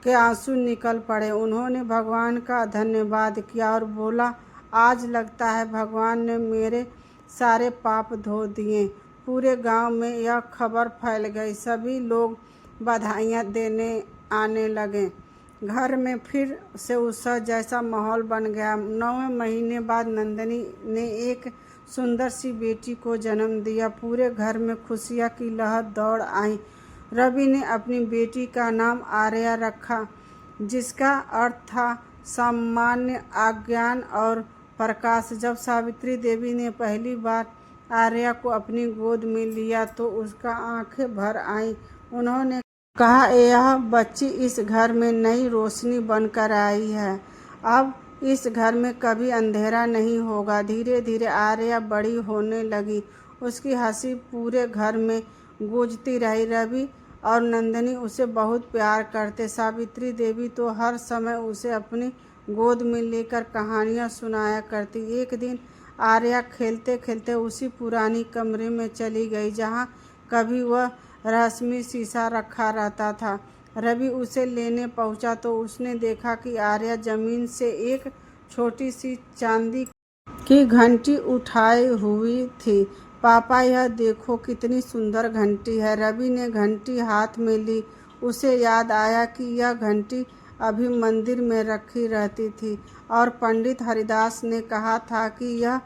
के आंसू निकल पड़े। उन्होंने भगवान का धन्यवाद किया और बोला, आज लगता है भगवान ने मेरे सारे पाप धो दिए। पूरे गांव में यह खबर फैल गई। सभी लोग बधाइयाँ देने आने लगे। घर में फिर से उत्सव जैसा माहौल बन गया। 9वें महीने बाद नंदनी ने एक सुंदर सी बेटी को जन्म दिया। पूरे घर में खुशियाँ की लहर दौड़ आई। रवि ने अपनी बेटी का नाम आर्या रखा, जिसका अर्थ था सामान्य, अज्ञान और प्रकाश। जब सावित्री देवी ने पहली बार आर्या को अपनी गोद में लिया तो उसका आंखें भर आईं। उन्होंने कहा, यह बच्ची इस घर में नई रोशनी बनकर आई है। अब इस घर में कभी अंधेरा नहीं होगा। धीरे धीरे आर्या बड़ी होने लगी। उसकी हंसी पूरे घर में गूंजती रही। रवि और नंदनी उसे बहुत प्यार करते। सावित्री देवी तो हर समय उसे अपनी गोद में लेकर कहानियाँ सुनाया करती। एक दिन आर्या खेलते खेलते उसी पुरानी कमरे में चली गई जहाँ कभी वह रहस्यमय शीशा रखा रहता था। रवि उसे लेने पहुंचा तो उसने देखा कि आर्या जमीन से एक छोटी सी चांदी की घंटी उठाई हुई थी। पापा, यह देखो कितनी सुंदर घंटी है। रवि ने घंटी हाथ में ली। उसे याद आया कि यह घंटी अभी मंदिर में रखी रहती थी और पंडित हरिदास ने कहा था कि यह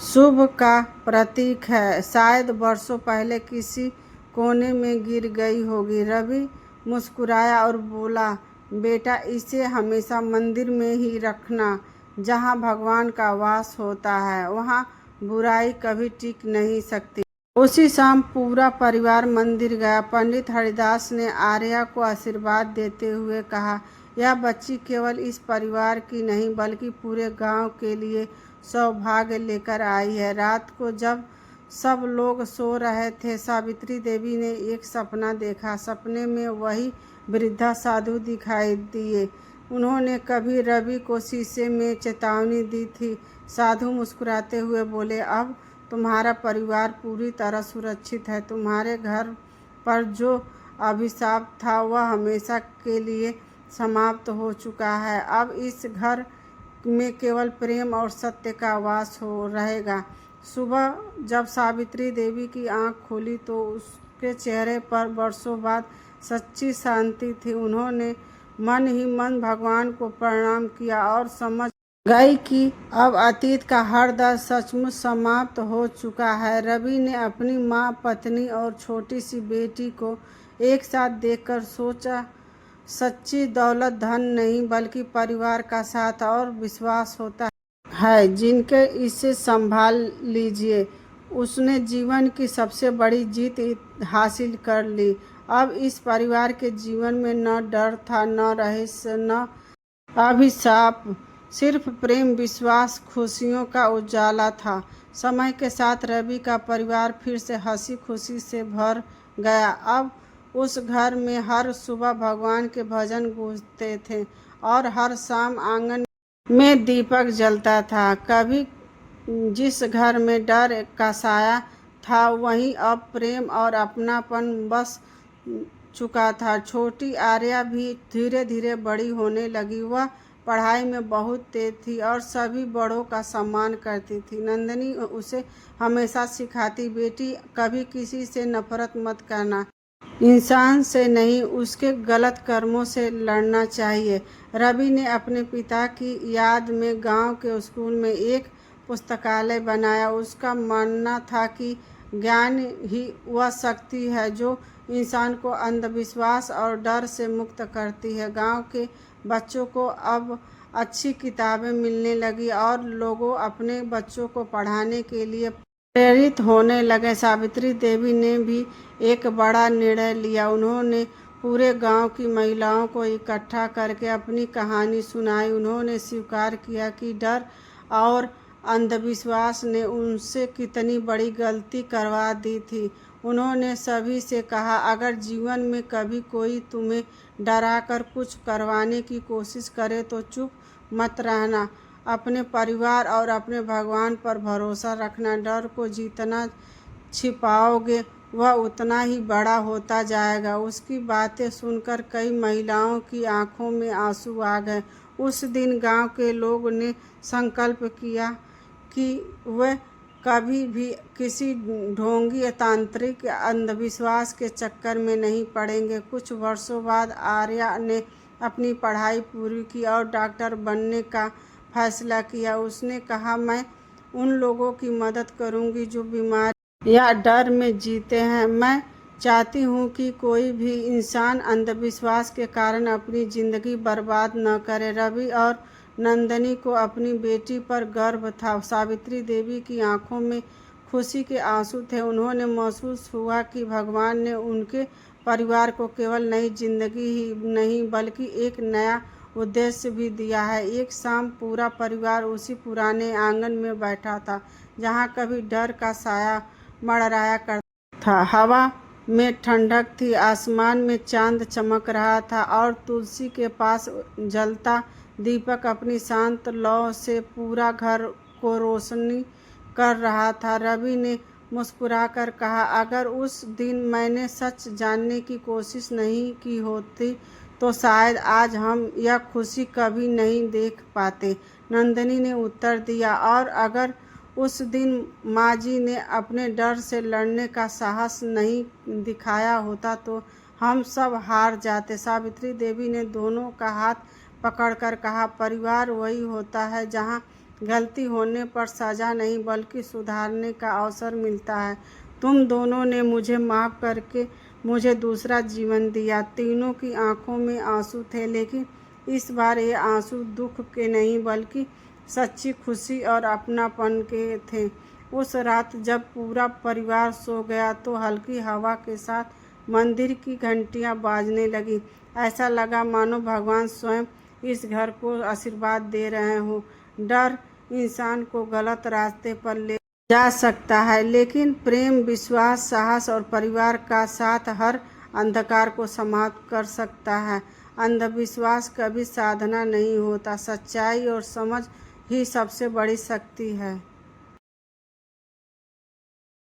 शुभ का प्रतीक है। शायद वर्षों पहले किसी कोने में गिर गई होगी। रवि मुस्कुराया और बोला, बेटा, इसे हमेशा मंदिर में ही रखना। जहाँ भगवान का वास होता है वहाँ बुराई कभी टिक नहीं सकती। उसी शाम पूरा परिवार मंदिर गया। पंडित हरिदास ने आर्या को आशीर्वाद देते हुए कहा, यह बच्ची केवल इस परिवार की नहीं बल्कि पूरे गांव के लिए सौभाग्य लेकर आई है। रात को जब सब लोग सो रहे थे, सावित्री देवी ने एक सपना देखा। सपने में वही वृद्धा साधु दिखाई दिए। उन्होंने कभी रवि को शीशे में चेतावनी दी थी। साधु मुस्कुराते हुए बोले, अब तुम्हारा परिवार पूरी तरह सुरक्षित है। तुम्हारे घर पर जो अभिशाप था वह हमेशा के लिए समाप्त हो चुका है। अब इस घर में केवल प्रेम और सत्य का वास हो रहेगा। सुबह जब सावित्री देवी की आंख खुली तो उसके चेहरे पर वर्षों बाद सच्ची शांति थी। उन्होंने मन ही मन भगवान को प्रणाम किया और समझ गई कि अब अतीत का हर दर्द सचमुच समाप्त हो चुका है। रवि ने अपनी माँ, पत्नी और छोटी सी बेटी को एक साथ देखकर सोचा, सच्ची दौलत धन नहीं बल्कि परिवार का साथ और विश्वास होता है। जिनके इसे संभाल लीजिए। उसने जीवन की सबसे बड़ी जीत हासिल कर ली। अब इस परिवार के जीवन में न डर था, न रहस्य, न अभिशाप, सिर्फ प्रेम, विश्वास, खुशियों का उजाला था। समय के साथ रवि का परिवार फिर से हंसी खुशी से भर गया। अब उस घर में हर सुबह भगवान के भजन गूंजते थे और हर शाम आंगन में दीपक जलता था। कभी जिस घर में डर का साया था वहीं अब प्रेम और अपनापन बस चुका था। छोटी आर्या भी धीरे धीरे बड़ी होने लगी। वह पढ़ाई में बहुत तेज थी और सभी बड़ों का सम्मान करती थी। नंदिनी उसे हमेशा सिखाती, बेटी कभी किसी से नफरत मत करना, इंसान से नहीं उसके गलत कर्मों से लड़ना चाहिए। रवि ने अपने पिता की याद में गांव के स्कूल में एक पुस्तकालय बनाया। उसका मानना था कि ज्ञान ही वह शक्ति है जो इंसान को अंधविश्वास और डर से मुक्त करती है। गांव के बच्चों को अब अच्छी किताबें मिलने लगी और लोगों अपने बच्चों को पढ़ाने के लिए प्रेरित होने लगे। सावित्री देवी ने भी एक बड़ा निर्णय लिया। उन्होंने पूरे गांव की महिलाओं को इकट्ठा करके अपनी कहानी सुनाई। उन्होंने स्वीकार किया कि डर और अंधविश्वास ने उनसे कितनी बड़ी गलती करवा दी थी। उन्होंने सभी से कहा, अगर जीवन में कभी कोई तुम्हें डराकर कुछ करवाने की कोशिश करे तो चुप मत रहना। अपने परिवार और अपने भगवान पर भरोसा रखना। डर को जितना छिपाओगे वह उतना ही बड़ा होता जाएगा। उसकी बातें सुनकर कई महिलाओं की आंखों में आंसू आ गए। उस दिन गांव के लोगों ने संकल्प किया कि वे कभी भी किसी ढोंगी तांत्रिक अंधविश्वास के चक्कर में नहीं पड़ेंगे। कुछ वर्षों बाद आर्या ने अपनी पढ़ाई पूरी की और डॉक्टर बनने का फैसला किया। उसने कहा, मैं उन लोगों की मदद करूंगी जो बीमारी या डर में जीते हैं। मैं चाहती हूँ कि कोई भी इंसान अंधविश्वास के कारण अपनी ज़िंदगी बर्बाद न करे। रवि और नंदिनी को अपनी बेटी पर गर्व था। सावित्री देवी की आंखों में खुशी के आंसू थे। उन्होंने महसूस हुआ कि भगवान ने उनके परिवार को केवल नई जिंदगी ही नहीं बल्कि एक नया उद्देश्य भी दिया है। एक शाम पूरा परिवार उसी पुराने आंगन में बैठा था जहाँ कभी डर का साया मंडराया करता था। हवा में ठंडक थी, आसमान में चांद चमक रहा था और तुलसी के पास जलता दीपक अपनी शांत लौ से पूरा घर को रोशनी कर रहा था। रवि ने मुस्कुराकर कहा, अगर उस दिन मैंने सच जानने की कोशिश नहीं की होती तो शायद आज हम यह खुशी कभी नहीं देख पाते। नंदिनी ने उत्तर दिया, और अगर उस दिन माँ जी ने अपने डर से लड़ने का साहस नहीं दिखाया होता तो हम सब हार जाते। सावित्री देवी ने दोनों का हाथ पकड़कर कहा, परिवार वही होता है जहाँ गलती होने पर सज़ा नहीं बल्कि सुधारने का अवसर मिलता है। तुम दोनों ने मुझे माफ़ करके मुझे दूसरा जीवन दिया। तीनों की आंखों में आंसू थे, लेकिन इस बार ये आंसू दुख के नहीं बल्कि सच्ची खुशी और अपनापन के थे। उस रात जब पूरा परिवार सो गया तो हल्की हवा के साथ मंदिर की घंटियां बाजने लगी। ऐसा लगा मानो भगवान स्वयं इस घर को आशीर्वाद दे रहे हों। डर इंसान को गलत रास्ते पर ले जा सकता है, लेकिन प्रेम, विश्वास, साहस और परिवार का साथ हर अंधकार को समाप्त कर सकता है। अंधविश्वास कभी साधना नहीं होता, सच्चाई और समझ ही सबसे बड़ी शक्ति है।